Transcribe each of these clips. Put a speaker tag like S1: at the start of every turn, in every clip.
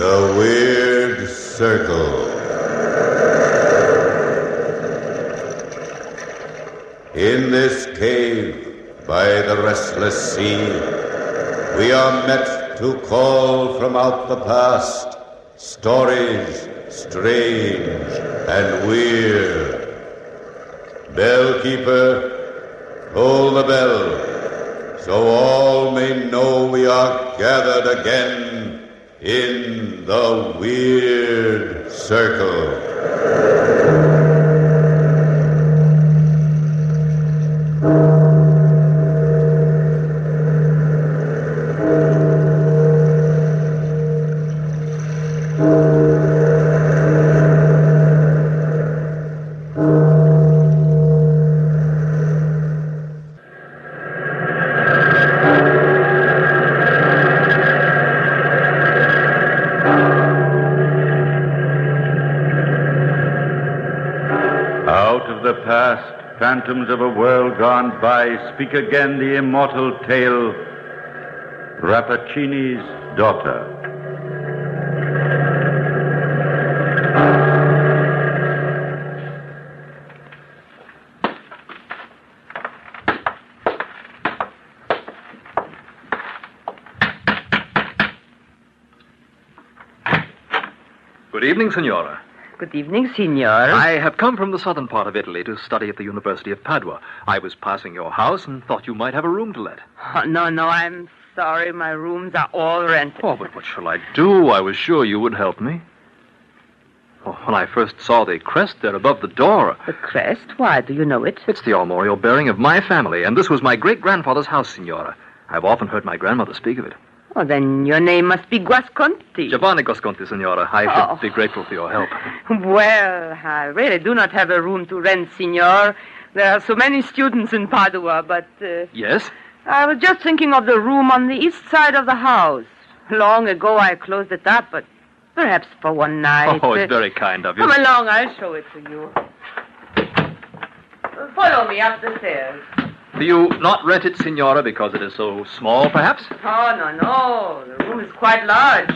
S1: The Weird Circle. In this cave by the restless sea, we are met to call from out the past stories strange and weird. Bellkeeper, toll the bell, so all may know we are gathered again in the Weird Circle.
S2: The past, phantoms of a world gone by, speak again the immortal tale, Rappaccini's daughter.
S3: Good evening, Signora.
S4: Good evening, Signor.
S3: I have come from the southern part of Italy to study at the University of Padua. I was passing your house and thought you might have a room to let.
S4: Oh, no, I'm sorry. My rooms are all rented.
S3: Oh, but what shall I do? I was sure you would help me. Oh, when I first saw the crest there above the door...
S4: The crest? Why, do you know it?
S3: It's the armorial bearing of my family, and this was my great-grandfather's house, Signora. I've often heard my grandmother speak of it.
S4: Oh, then your name must be Guasconti.
S3: Giovanni Guasconti, Signora. I should be grateful for your help.
S4: Well, I really do not have a room to rent, Signor. There are so many students in Padua, but...
S3: Yes?
S4: I was just thinking of the room on the east side of the house. Long ago I closed it up, but perhaps for one night.
S3: Oh, it's very kind of you.
S4: Come along, I'll show it to you. Follow me up the stairs.
S3: Do you not rent it, Signora, because it is so small, perhaps?
S4: Oh, no. The room is quite large.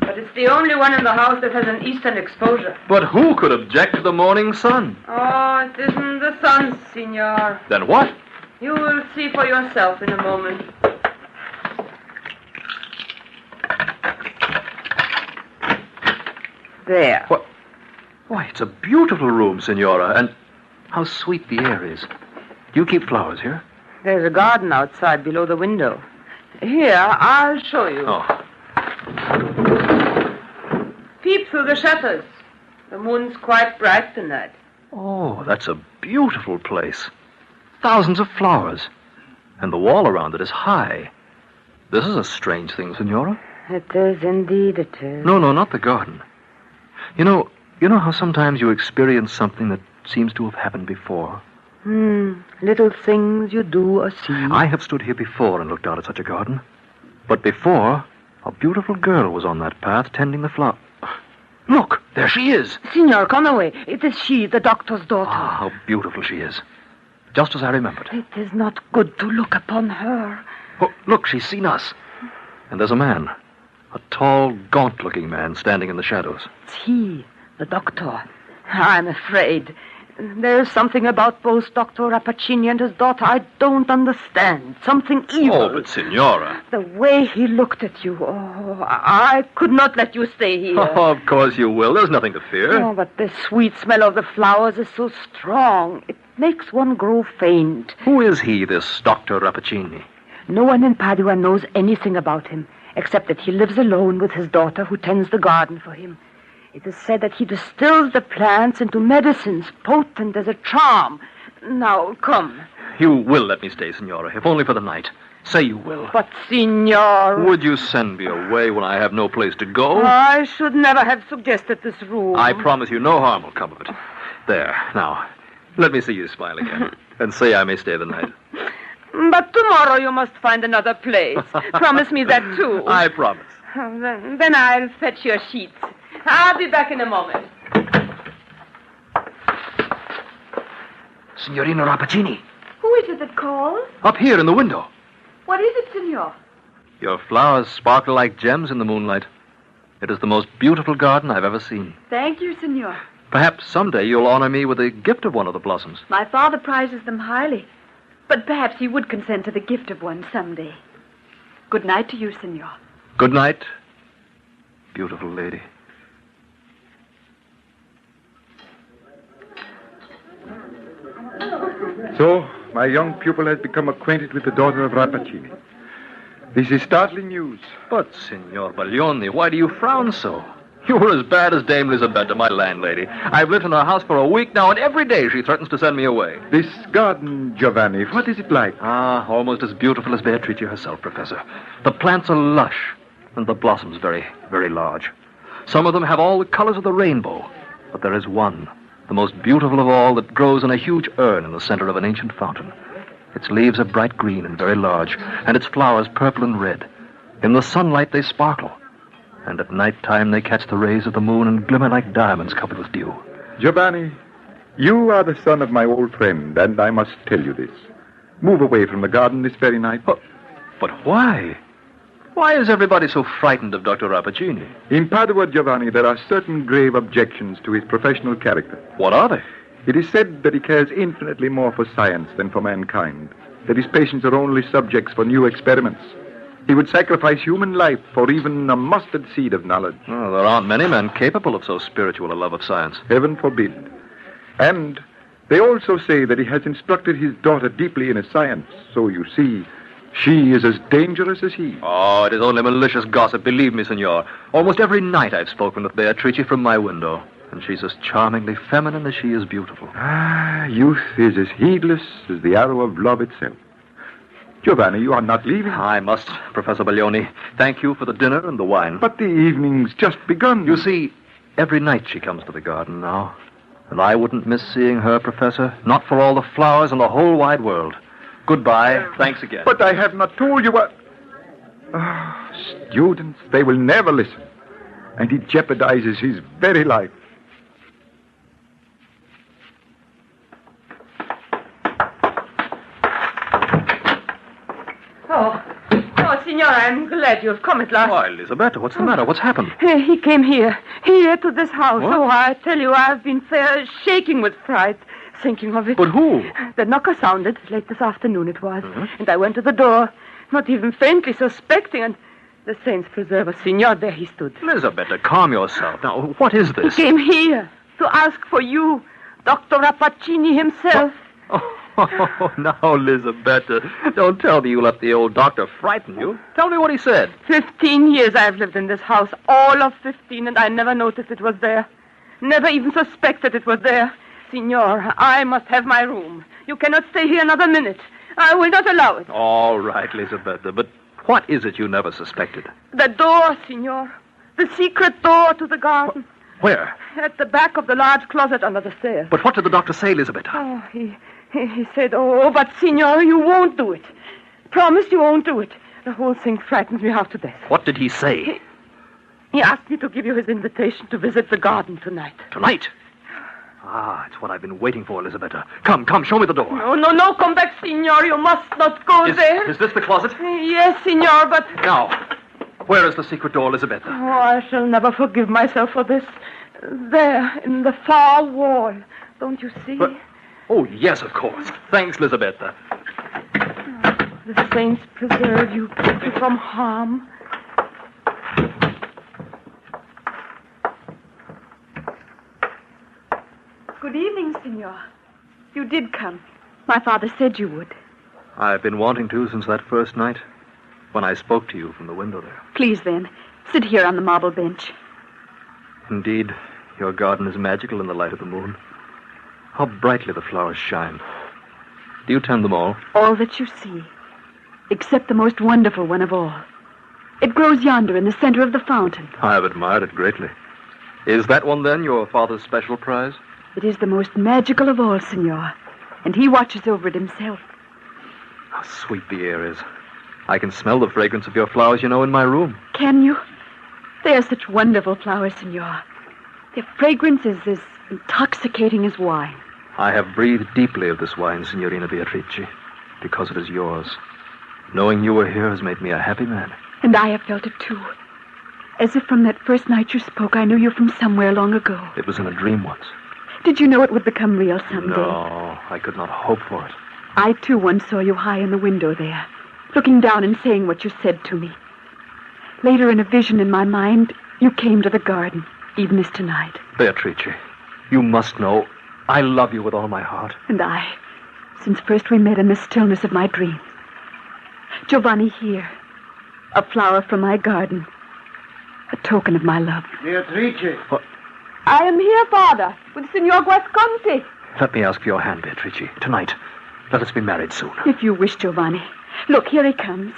S4: But it's the only one in the house that has an eastern exposure.
S3: But who could object to the morning sun?
S4: Oh, it isn't the sun, Signor.
S3: Then what?
S4: You will see for yourself in a moment. There.
S3: What? Why, it's a beautiful room, Signora, and how sweet the air is. Do you keep flowers here?
S4: There's a garden outside below the window. Here, I'll show you.
S3: Oh.
S4: Peep through the shutters. The moon's quite bright tonight.
S3: Oh, that's a beautiful place. Thousands of flowers. And the wall around it is high. This is a strange thing, Signora.
S4: It is indeed, it is.
S3: No, not the garden. You know how sometimes you experience something that seems to have happened before?
S4: Little things you do or see.
S3: I have stood here before and looked out at such a garden. But before, a beautiful girl was on that path tending the flower. Look, there she is.
S4: Signor, come away. It is she, the doctor's daughter.
S3: Ah, how beautiful she is. Just as I remembered.
S4: It is not good to look upon her.
S3: Oh, look, she's seen us. And there's a man. A tall, gaunt-looking man standing in the shadows.
S4: It's he, the doctor. I'm afraid. There's something about both Dr. Rappaccini and his daughter I don't understand. Something evil.
S3: Oh, but Signora.
S4: The way he looked at you. Oh, I could not let you stay here.
S3: Oh, of course you will. There's nothing to fear.
S4: Oh, but the sweet smell of the flowers is so strong. It makes one grow faint.
S3: Who is he, this Dr. Rappaccini?
S4: No one in Padua knows anything about him, except that he lives alone with his daughter who tends the garden for him. It is said that he distills the plants into medicines potent as a charm. Now, come.
S3: You will let me stay, Signora, if only for the night. Say you will.
S4: But, Signor...
S3: Would you send me away when I have no place to go?
S4: I should never have suggested this room.
S3: I promise you no harm will come of it. There, now, let me see you smile again, and say I may stay the night.
S4: But tomorrow you must find another place. Promise me that, too.
S3: I promise.
S4: Then I'll fetch your sheets. I'll be back in a moment.
S3: Signorina Rappaccini.
S4: Who is it that calls?
S3: Up here in the window.
S4: What is it, Signor?
S3: Your flowers sparkle like gems in the moonlight. It is the most beautiful garden I've ever seen.
S5: Thank you, Senor.
S3: Perhaps someday you'll honor me with a gift of one of the blossoms.
S5: My father prizes them highly. But perhaps he would consent to the gift of one someday. Good night to you, Senor.
S3: Good night, beautiful lady.
S6: So, my young pupil has become acquainted with the daughter of Rappaccini. This is startling news.
S3: But, Signor Baglioni, why do you frown so? You were as bad as Dame Lisabetta, my landlady. I've lived in her house for a week now, and every day she threatens to send me away.
S6: This garden, Giovanni, what is it like?
S3: Ah, almost as beautiful as Beatrice herself, Professor. The plants are lush, and the blossoms very, very large. Some of them have all the colors of the rainbow. But there is one, the most beautiful of all, that grows in a huge urn in the center of an ancient fountain. Its leaves are bright green and very large, and its flowers purple and red. In the sunlight they sparkle, and at night time they catch the rays of the moon and glimmer like diamonds covered with dew.
S6: Giovanni, you are the son of my old friend, and I must tell you this. Move away from the garden this very night.
S3: But why? Why is everybody so frightened of Dr. Rappaccini?
S6: In Padua, Giovanni, there are certain grave objections to his professional character.
S3: What are they?
S6: It is said that he cares infinitely more for science than for mankind, that his patients are only subjects for new experiments. He would sacrifice human life for even a mustard seed of knowledge.
S3: Oh, there aren't many men capable of so spiritual a love of science.
S6: Heaven forbid. And they also say that he has instructed his daughter deeply in his science. So you see, she is as dangerous as he.
S3: Oh, it is only malicious gossip, believe me, senor. Almost every night I've spoken with Beatrice from my window, and she's as charmingly feminine as she is beautiful.
S6: Ah, youth is as heedless as the arrow of love itself. Giovanni, you are not leaving.
S3: I must, Professor Baglioni. Thank you for the dinner and the wine.
S6: But the evening's just begun.
S3: You see, every night she comes to the garden now. And I wouldn't miss seeing her, Professor, not for all the flowers in the whole wide world. Goodbye. Thanks again.
S6: But I have not told you what... Ah, students, they will never listen. And he jeopardizes his very life.
S4: Oh, Signora, I'm glad you have come at last.
S3: Why, Elisabetta, what's the matter? What's happened?
S4: He came here to this house.
S3: What?
S4: Oh, I tell you, I've been fair shaking with fright, thinking of it.
S3: But who?
S4: The knocker sounded, late this afternoon it was, and I went to the door, not even faintly suspecting, and the saints preserve us, Signor, there he stood.
S3: Elisabetta, calm yourself. Now, what is
S4: He
S3: this?
S4: came here to ask for you, Dr. Rappaccini himself.
S3: Oh, now, Elisabetta, don't tell me you let the old doctor frighten you. Tell me what he said.
S4: 15 years I've lived in this house, all of 15, and I never noticed it was there. Never even suspected it was there. Signor, I must have my room. You cannot stay here another minute. I will not allow it.
S3: All right, Elisabetta, but what is it you never suspected?
S4: The door, Signor. The secret door to the garden.
S3: Where?
S4: At the back of the large closet under the stairs.
S3: But what did the doctor say, Elisabetta?
S4: Oh, he said, oh, but Signor, you won't do it. Promise you won't do it. The whole thing frightens me half to death.
S3: What did he say?
S4: He asked me to give you his invitation to visit the garden tonight.
S3: Tonight? Ah, it's what I've been waiting for, Elisabetta. Come, show me the door.
S4: No, come back, Signor. You must not go there.
S3: Is this the closet?
S4: Yes, Signor, but...
S3: Now, where is the secret door, Elisabetta?
S4: Oh, I shall never forgive myself for this. There, in the far wall. Don't you see?
S3: But... Oh, yes, of course. Thanks, Elisabetta.
S4: The saints preserve you from harm.
S5: Good evening, Senor. You did come. My father said you would.
S3: I've been wanting to since that first night, when I spoke to you from the window there.
S5: Please, then, sit here on the marble bench.
S3: Indeed, your garden is magical in the light of the moon. How brightly the flowers shine. Do you tend them all?
S5: All that you see, except the most wonderful one of all. It grows yonder in the center of the fountain.
S3: I have admired it greatly. Is that one, then, your father's special prize?
S5: It is the most magical of all, Senor, and he watches over it himself.
S3: How sweet the air is. I can smell the fragrance of your flowers, you know, in my room.
S5: Can you? They are such wonderful flowers, Senor. Their fragrance is as intoxicating as wine.
S3: I have breathed deeply of this wine, Signorina Beatrice, because it is yours. Knowing you were here has made me a happy man.
S5: And I have felt it, too. As if from that first night you spoke, I knew you from somewhere long ago.
S3: It was in a dream once.
S5: Did you know it would become real someday?
S3: No, I could not hope for it.
S5: I, too, once saw you high in the window there, looking down and saying what you said to me. Later, in a vision in my mind, you came to the garden, even as tonight.
S3: Beatrice, you must know I love you with all my heart.
S5: And I, since first we met in the stillness of my dreams. Giovanni, here, a flower from my garden, a token of my love.
S7: Beatrice.
S4: I am here, Father, with Signor Guasconti.
S3: Let me ask for your hand, Beatrice. Tonight, let us be married soon.
S5: If you wish, Giovanni. Look, here he comes.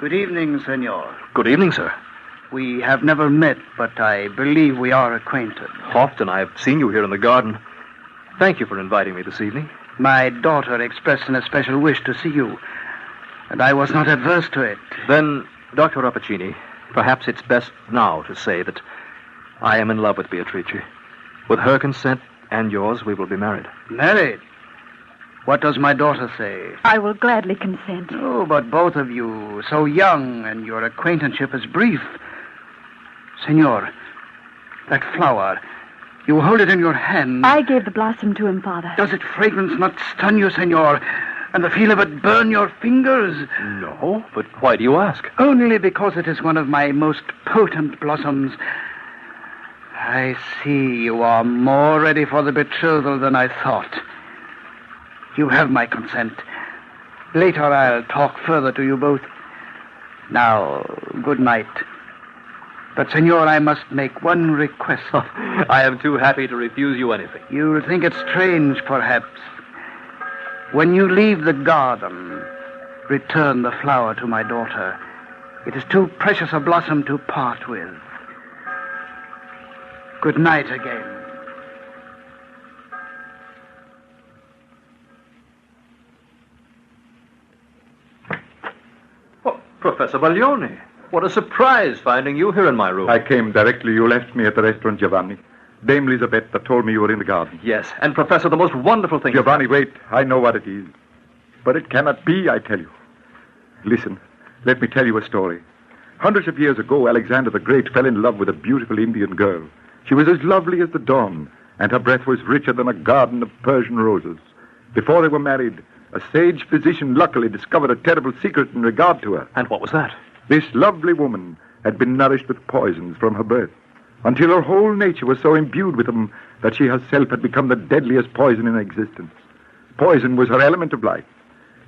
S7: Good evening, senor.
S3: Good evening, sir.
S7: We have never met, but I believe we are acquainted.
S3: Often I have seen you here in the garden. Thank you for inviting me this evening.
S7: My daughter expressed an especial wish to see you, and I was not adverse to it.
S3: Then, Dr. Rappaccini, perhaps it's best now to say that I am in love with Beatrice. With her consent and yours, we will be married.
S7: Married? What does my daughter say?
S5: I will gladly consent.
S7: Oh, but both of you, so young, and your acquaintanceship is brief. Senor, that flower, you hold it in your hand.
S5: I gave the blossom to him, Father.
S7: Does its fragrance not stun you, senor, and the feel of it burn your fingers?
S3: No, but why do you ask?
S7: Only because it is one of my most potent blossoms. I see you are more ready for the betrothal than I thought. You have my consent. Later I'll talk further to you both. Now, good night. But, senor, I must make one request.
S3: I am too happy to refuse you anything.
S7: You'll think it strange, perhaps. When you leave the garden, return the flower to my daughter. It is too precious a blossom to part with. Good night again.
S3: Oh, Professor Baglioni, what a surprise finding you here in my room.
S6: I came directly. You left me at the restaurant, Giovanni. Dame Lisabetta told me you were in the garden.
S3: Yes, and Professor, the most wonderful thing...
S6: Giovanni, wait. I know what it is. But it cannot be, I tell you. Listen, let me tell you a story. Hundreds of years ago, Alexander the Great fell in love with a beautiful Indian girl. She was as lovely as the dawn, and her breath was richer than a garden of Persian roses. Before they were married, a sage physician luckily discovered a terrible secret in regard to her.
S3: And what was that?
S6: This lovely woman had been nourished with poisons from her birth, until her whole nature was so imbued with them that she herself had become the deadliest poison in existence. Poison was her element of life.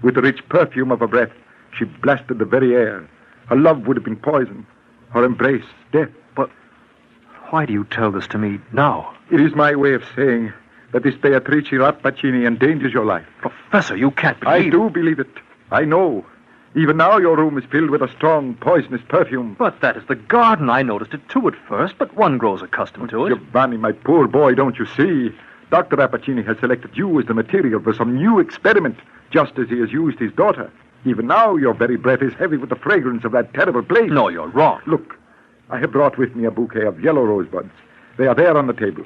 S6: With the rich perfume of her breath, she blasted the very air. Her love would have been poison, her embrace death.
S3: But why do you tell this to me now?
S6: It is my way of saying that this Beatrice Rappaccini endangers your life.
S3: Professor, you can't
S6: I
S3: believe...
S6: do believe it. I know. Even now your room is filled with a strong, poisonous perfume.
S3: But that is the garden. I noticed it too at first, but one grows accustomed to it.
S6: Giovanni, my poor boy, don't you see? Dr. Rappaccini has selected you as the material for some new experiment, just as he has used his daughter. Even now, your very breath is heavy with the fragrance of that terrible place.
S3: No, you're wrong.
S6: Look, I have brought with me a bouquet of yellow rosebuds. They are there on the table.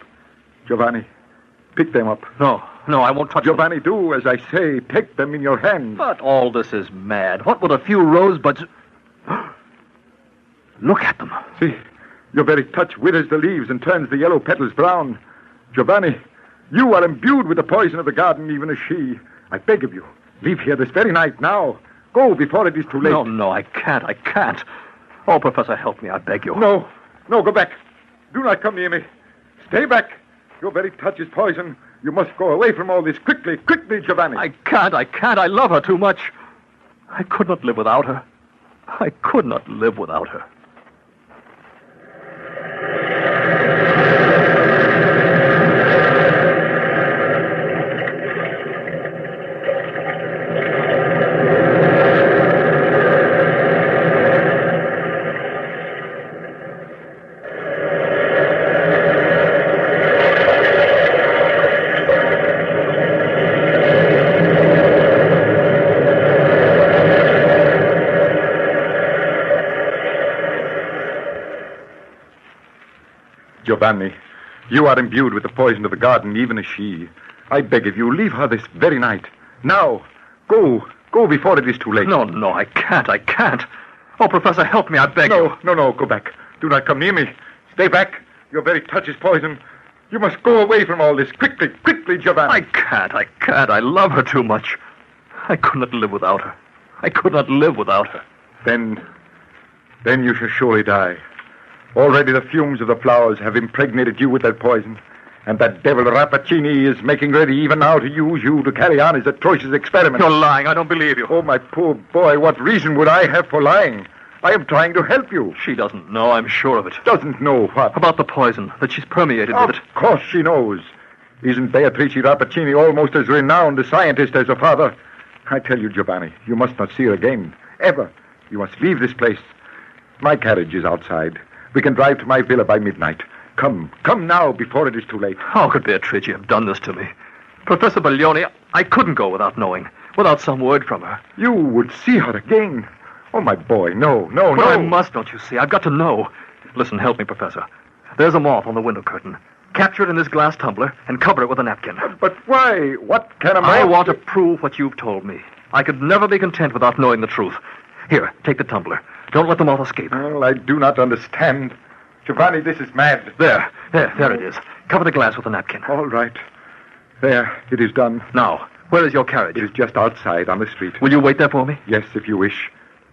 S6: Giovanni, pick them up.
S3: No, I won't touch them.
S6: Giovanni, do as I say. Take them in your hand.
S3: But all this is mad. What would a few rosebuds... Look at them.
S6: See, your very touch withers the leaves and turns the yellow petals brown. Giovanni, you are imbued with the poison of the garden, even as she. I beg of you, leave here this very night, now. Go before it is too late.
S3: No, I can't. Oh, Professor, help me, I beg you.
S6: No, go back. Do not come near me. Stay back. Your very touch is poison. You must go away from all this quickly, Giovanni.
S3: I can't. I love her too much. I could not live without her. I could not live without her.
S6: Giovanni, you are imbued with the poison of the garden, even as she. I beg of you, leave her this very night. Now, go before it is too late.
S3: No, I can't. Oh, Professor, help me, I beg you.
S6: No, go back. Do not come near me. Stay back. Your very touch is poison. You must go away from all this. Quickly, quickly, Giovanni.
S3: I can't. I love her too much. I could not live without her. I could not live without her.
S6: Then you shall surely die. Already the fumes of the flowers have impregnated you with that poison. And that devil Rappaccini is making ready even now to use you to carry on his atrocious experiment.
S3: You're lying. I don't believe you.
S6: Oh, my poor boy, what reason would I have for lying? I am trying to help you.
S3: She doesn't know. I'm sure of it.
S6: Doesn't know what?
S3: About the poison, that she's permeated with it.
S6: Of course she knows. Isn't Beatrice Rappaccini almost as renowned a scientist as her father? I tell you, Giovanni, you must not see her again. Ever. You must leave this place. My carriage is outside. We can drive to my villa by midnight. Come now, before it is too late.
S3: How could Beatrice have done this to me? Professor Baglioni, I couldn't go without knowing, without some word from her.
S6: You would see her again. Oh, my boy, no.
S3: But I must, don't you see? I've got to know. Listen, help me, Professor. There's a moth on the window curtain. Capture it in this glass tumbler and cover it with a napkin.
S6: But why? What can a moth...
S3: I want to prove what you've told me. I could never be content without knowing the truth. Here, take the tumbler. Don't let the moth escape.
S6: Well, I do not understand. Giovanni, this is mad.
S3: There it is. Cover the glass with a napkin.
S6: All right. There, it is done.
S3: Now, where is your carriage?
S6: It is just outside on the street.
S3: Will you wait there for me?
S6: Yes, if you wish.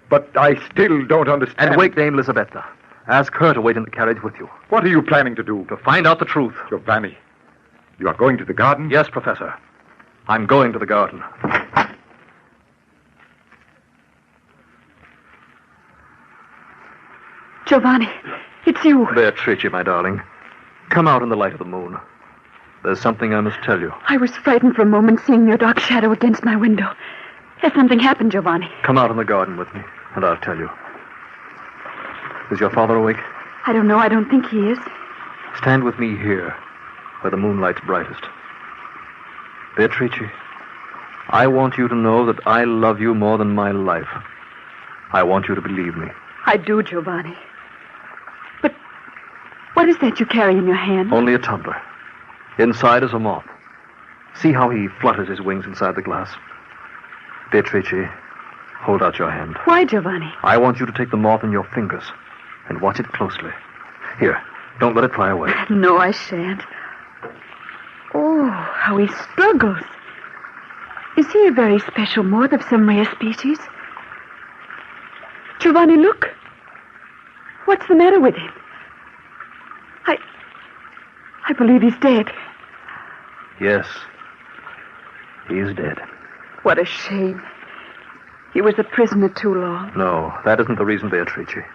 S6: But I still don't understand.
S3: And wake Dame Lisabetta. Ask her to wait in the carriage with you.
S6: What are you planning to do?
S3: To find out the truth.
S6: Giovanni, you are going to the garden?
S3: Yes, Professor. I'm going to the garden.
S5: Giovanni, it's you.
S3: Beatrice, my darling. Come out in the light of the moon. There's something I must tell you.
S5: I was frightened for a moment seeing your dark shadow against my window. Has something happened, Giovanni?
S3: Come out in the garden with me, and I'll tell you. Is your father awake?
S5: I don't know. I don't think he is.
S3: Stand with me here, where the moonlight's brightest. Beatrice, I want you to know that I love you more than my life. I want you to believe me.
S5: I do, Giovanni. But what is that you carry in your hand?
S3: Only a tumbler. Inside is a moth. See how he flutters his wings inside the glass. Beatrice, hold out your hand.
S5: Why, Giovanni?
S3: I want you to take the moth in your fingers and watch it closely. Here, don't let it fly away.
S5: No, I shan't. Oh, how he struggles. Is he a very special moth of some rare species? Giovanni, look. What's the matter with him? I believe he's dead.
S3: Yes, he's dead.
S5: What a shame. He was a prisoner too long.
S3: No, that isn't the reason, Beatrice.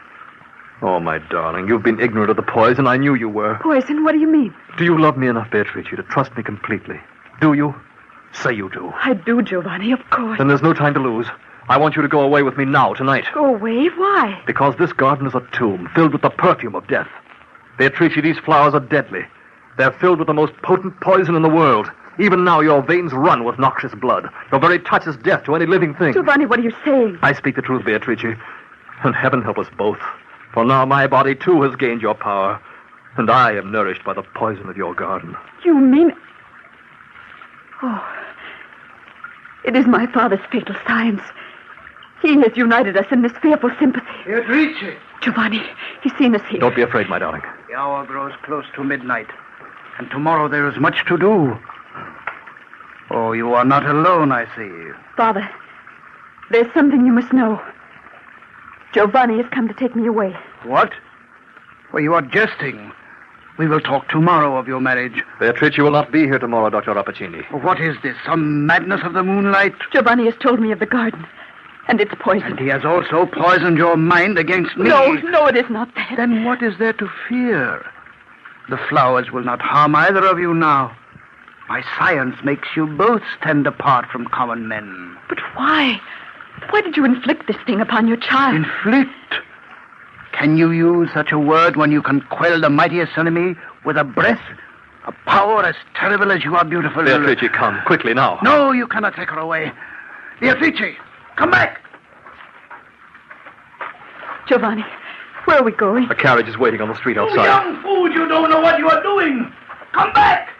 S3: Oh, my darling, you've been ignorant of the poison. I knew you were.
S5: Poison? What do you mean?
S3: Do you love me enough, Beatrice, to trust me completely? Do you? Say you do.
S5: I do, Giovanni, of course.
S3: Then there's no time to lose. I want you to go away with me now, tonight.
S5: Go away? Why?
S3: Because this garden is a tomb filled with the perfume of death. Beatrice, these flowers are deadly. They're filled with the most potent poison in the world. Even now, your veins run with noxious blood. Your very touch is death to any living thing.
S5: Giovanni, what are you saying?
S3: I speak the truth, Beatrice. And heaven help us both. For now my body, too, has gained your power. And I am nourished by the poison of your garden.
S5: You mean... Oh, it is my father's fatal science. He has united us in this fearful sympathy.
S7: Beatrice!
S5: Giovanni, he's seen us here.
S3: Don't be afraid, my darling.
S7: The hour grows close to midnight. And tomorrow there is much to do. Oh, you are not alone, I see.
S5: Father, there's something you must know. Giovanni has come to take me away.
S7: What? Well, you are jesting. We will talk tomorrow of your marriage.
S3: Beatrice will not be here tomorrow, Dr. Rappaccini.
S7: What is this? Some madness of the moonlight?
S5: Giovanni has told me of the garden. And it's poison.
S7: And he has also poisoned your mind against me.
S5: No, it is not that.
S7: Then what is there to fear? The flowers will not harm either of you now. My science makes you both stand apart from common men.
S5: But why? Why did you inflict this thing upon your child?
S7: Inflict? Can you use such a word when you can quell the mightiest enemy with a breath? A power as terrible as you are beautiful.
S3: Beatrice, come, quickly now.
S7: No, you cannot take her away. Beatrice, come back!
S5: Giovanni, where are we going?
S3: A carriage is waiting on the street outside.
S7: You young fool, you don't know what you are doing! Come back!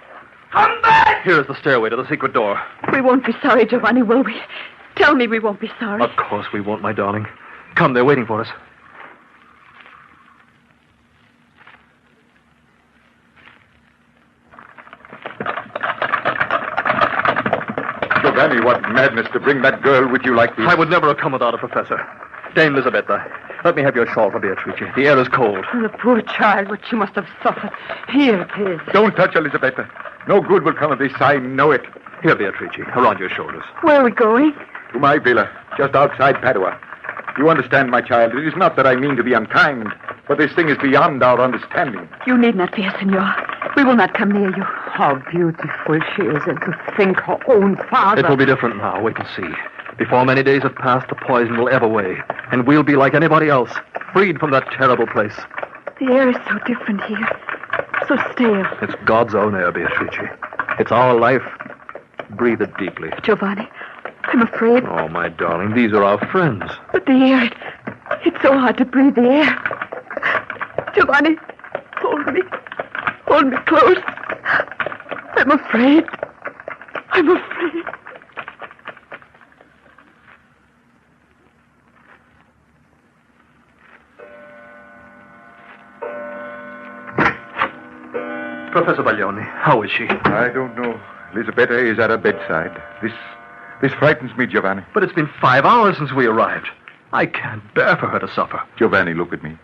S7: Come back!
S3: Here is the stairway to the secret door.
S5: We won't be sorry, Giovanni, will we? Tell me we won't be sorry.
S3: Of course we won't, my darling. Come, they're waiting for us.
S6: Giovanni, what madness to bring that girl with you like this.
S3: I would never have come without her, Professor. Dame Lisabetta, let me have your shawl for Beatrice. The air is cold.
S4: The poor child, what she must have suffered. Here it is.
S6: Don't touch her, Lisabetta. No good will come of this. I know it.
S3: Here, Beatrice, around your shoulders.
S5: Where are we going?
S6: To my villa, just outside Padua. You understand, my child, it is not that I mean to be unkind, but this thing is beyond our understanding.
S5: You need not fear, senor. We will not come near you.
S4: How beautiful she is, and to think her own father.
S3: It will be different now. Wait and see. Before many days have passed, the poison will ebb away, and we'll be like anybody else, freed from that terrible place.
S5: The air is so different here. So stale.
S3: It's God's own air, Beatrice. It's our life. Breathe it deeply.
S5: Giovanni, I'm afraid.
S3: Oh, my darling, these are our friends.
S5: But the air, it's so hard to breathe the air. Giovanni, hold me. Hold me close. I'm afraid. I'm afraid.
S3: Professor Baglioni, how is she?
S6: I don't know. Lisabetta is at her bedside. This frightens me, Giovanni.
S3: But it's been 5 hours since we arrived. I can't bear for her to suffer.
S6: Giovanni, look at me.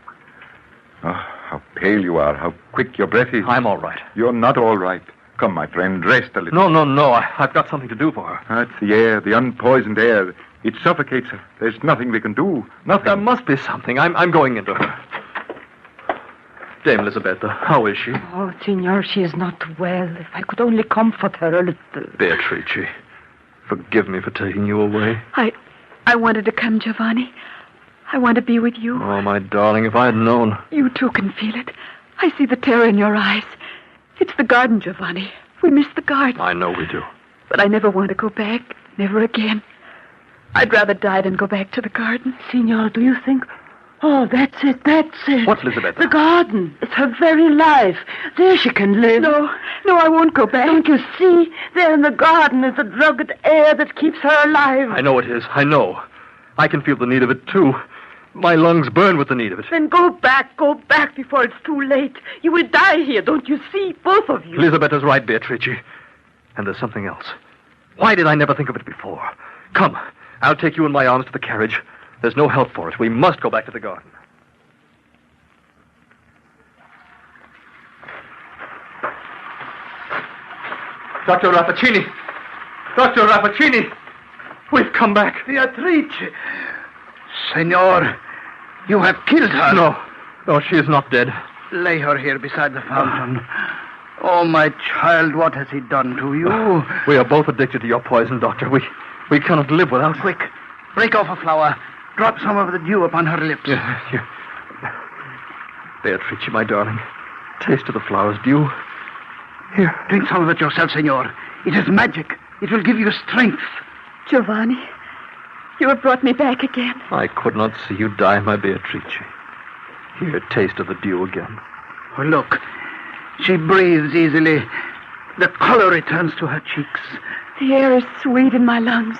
S6: Oh, how pale you are, how quick your breath is.
S3: I'm all right.
S6: You're not all right. Come, my friend, rest a little.
S3: No. I've got something to do for her.
S6: That's the air, the unpoisoned air. It suffocates her. There's nothing we can do. Nothing.
S3: There must be something. I'm going into her. Dame Lisabetta, how is she?
S4: Oh, Signor, she is not well. If I could only comfort her a little.
S3: Beatrice, forgive me for taking you away.
S5: I wanted to come, Giovanni. I want to be with you.
S3: Oh, my darling, if I had known.
S5: You too can feel it. I see the terror in your eyes. It's the garden, Giovanni. We miss the garden.
S3: I know we do.
S5: But I never want to go back. Never again. I'd rather die than go back to the garden.
S4: Signor, do you think... Oh, that's it.
S3: What, Lisabetta?
S4: The garden. It's her very life. There she can live.
S5: No, I won't go back.
S4: Don't you see? There in the garden is the drugged air that keeps her alive.
S3: I know it is. I know. I can feel the need of it, too. My lungs burn with the need of it.
S4: Then go back before it's too late. You will die here, don't you see? Both of you.
S3: Lisabetta's right, Beatrice. And there's something else. Why did I never think of it before? Come, I'll take you in my arms to the carriage. There's no help for it. We must go back to the garden. Dr. Rappaccini! Dr. Rappaccini! We've come back.
S7: Beatrice! Senor, you have killed her.
S3: No, she is not dead.
S7: Lay her here beside the fountain. Oh, my child, what has he done to you?
S3: We are both addicted to your poison, Doctor. We cannot live without it.
S7: Quick, break off a flower. Drop some of the dew upon her lips.
S3: Yeah. Beatrice, my darling, taste of the flower's dew. Here.
S7: Drink some of it yourself, senor. It is magic. It will give you strength.
S5: Giovanni, you have brought me back again.
S3: I could not see you die, my Beatrice. Here, taste of the dew again.
S7: Oh, look. She breathes easily. The color returns to her cheeks.
S5: The air is sweet in my lungs.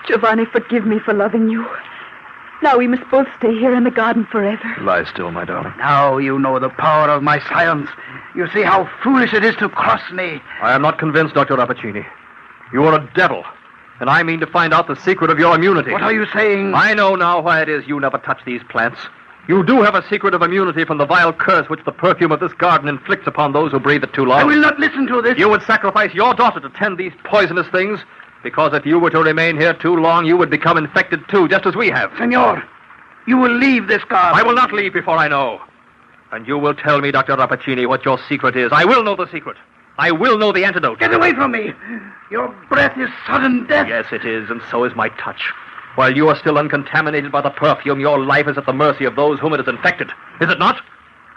S5: Giovanni, forgive me for loving you. Now we must both stay here in the garden forever.
S3: Lie still, my darling.
S7: Now you know the power of my science. You see how foolish it is to cross me.
S3: I am not convinced, Dr. Rappaccini. You are a devil, and I mean to find out the secret of your immunity.
S7: What are you saying?
S3: I know now why it is you never touch these plants. You do have a secret of immunity from the vile curse which the perfume of this garden inflicts upon those who breathe it too long.
S7: I will not listen to this.
S3: You would sacrifice your daughter to tend these poisonous things, because if you were to remain here too long, you would become infected too, just as we have.
S7: Senor, you will leave this garden.
S3: I will not leave before I know. And you will tell me, Dr. Rappaccini, what your secret is. I will know the secret. I will know the antidote.
S7: Get away from me. Your breath is sudden death.
S3: Yes, it is, and so is my touch. While you are still uncontaminated by the perfume, your life is at the mercy of those whom it has infected. Is it not?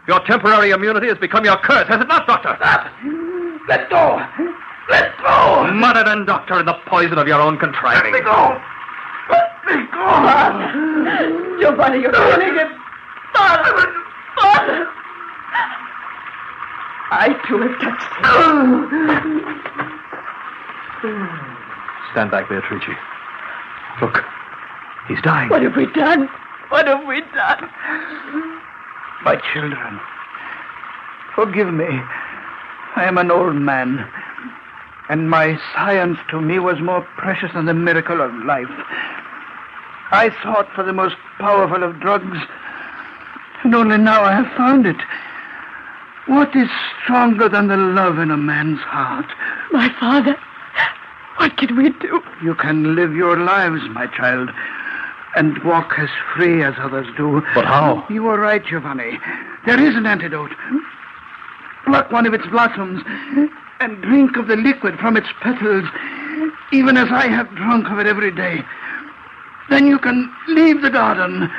S3: Your temporary immunity has become your curse, has it not, Doctor?
S7: Stop. Let go. Let go.
S3: Mother then, Doctor, in the poison of your own contriving.
S7: Let me go. Let me go.
S5: Giovanni, you're killing him. Father. I too have touched him.
S3: Stand back, Beatrice. Look, he's dying.
S5: What have we done? What have we done?
S7: My children, forgive me. I am an old man. And my science to me was more precious than the miracle of life. I sought for the most powerful of drugs, and only now I have found it. What is stronger than the love in a man's heart?
S5: My father, what can we do?
S7: You can live your lives, my child, and walk as free as others do.
S3: But how?
S7: You are right, Giovanni. There is an antidote. Pluck one of its blossoms and drink of the liquid from its petals, even as I have drunk of it every day. Then you can leave the garden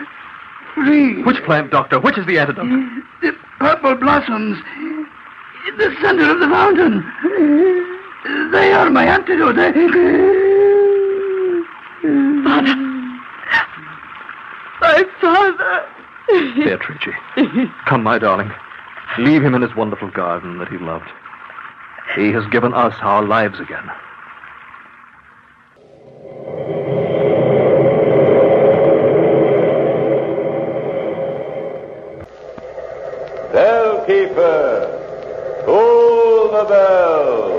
S7: free.
S3: Which plant, Doctor? Which is the antidote?
S7: The purple blossoms in the center of the fountain. They are my antidote.
S5: Father. My father.
S3: Beatrice, come, my darling. Leave him in his wonderful garden that he loved. He has given us our lives again.
S1: Bell keeper, toll the bell.